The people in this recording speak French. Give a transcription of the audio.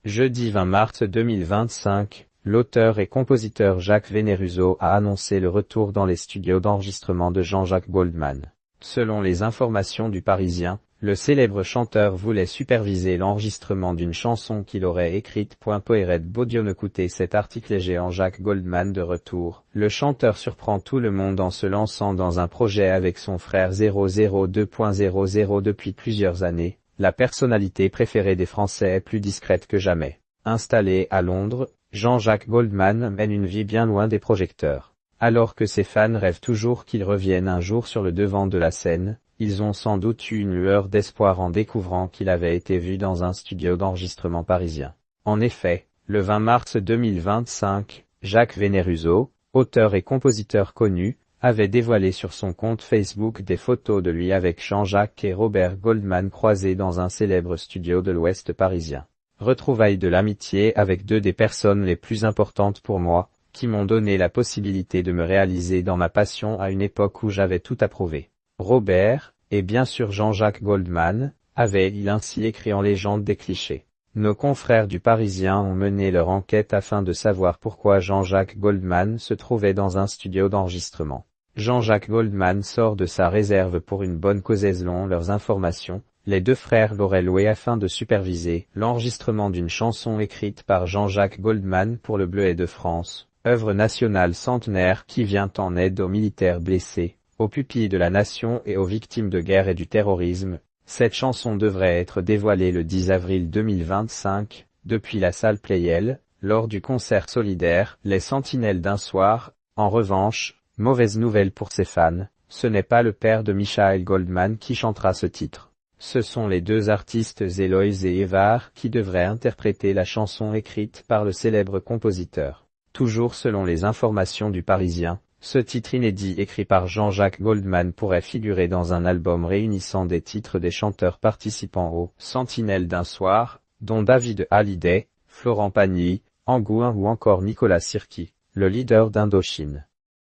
Jeudi 20 mars 2025, l'auteur et compositeur Jacques Veneruso a annoncé le retour dans les studios d'enregistrement de Jean-Jacques Goldman. Selon les informations du Parisien, le célèbre chanteur voulait superviser l'enregistrement d'une chanson qu'il aurait écrite. Poiret Baudion. Écoutez cet article léger. Jacques Goldman de retour. Le chanteur surprend tout le monde en se lançant dans un projet avec son frère 002.00 depuis plusieurs années. La personnalité préférée des Français est plus discrète que jamais. Installé à Londres, Jean-Jacques Goldman mène une vie bien loin des projecteurs. Alors que ses fans rêvent toujours qu'il revienne un jour sur le devant de la scène, ils ont sans doute eu une lueur d'espoir en découvrant qu'il avait été vu dans un studio d'enregistrement parisien. En effet, le 20 mars 2025, Jacques Veneruso, auteur et compositeur connu, avait dévoilé sur son compte Facebook des photos de lui avec Jean-Jacques et Robert Goldman croisés dans un célèbre studio de l'Ouest parisien. Retrouvailles de l'amitié avec deux des personnes les plus importantes pour moi, qui m'ont donné la possibilité de me réaliser dans ma passion à une époque où j'avais tout approuvé. Robert, et bien sûr Jean-Jacques Goldman, avait-il ainsi écrit en légende des clichés. Nos confrères du Parisien ont mené leur enquête afin de savoir pourquoi Jean-Jacques Goldman se trouvait dans un studio d'enregistrement. Jean-Jacques Goldman sort de sa réserve pour une bonne cause. Selon leurs informations, les deux frères l'auraient loué afin de superviser l'enregistrement d'une chanson écrite par Jean-Jacques Goldman pour le Bleuet de France, œuvre nationale centenaire qui vient en aide aux militaires blessés, aux pupilles de la nation et aux victimes de guerre et du terrorisme. Cette chanson devrait être dévoilée le 10 avril 2025, depuis la salle Pleyel, lors du concert solidaire Les Sentinelles d'un soir. En revanche, mauvaise nouvelle pour ses fans, ce n'est pas le père de Michael Goldman qui chantera ce titre. Ce sont les deux artistes Eloise et Évar qui devraient interpréter la chanson écrite par le célèbre compositeur. Toujours selon les informations du Parisien, ce titre inédit écrit par Jean-Jacques Goldman pourrait figurer dans un album réunissant des titres des chanteurs participants aux Sentinelles d'un soir, dont David Hallyday, Florent Pagny, Angouin ou encore Nicolas Sirki, le leader d'Indochine.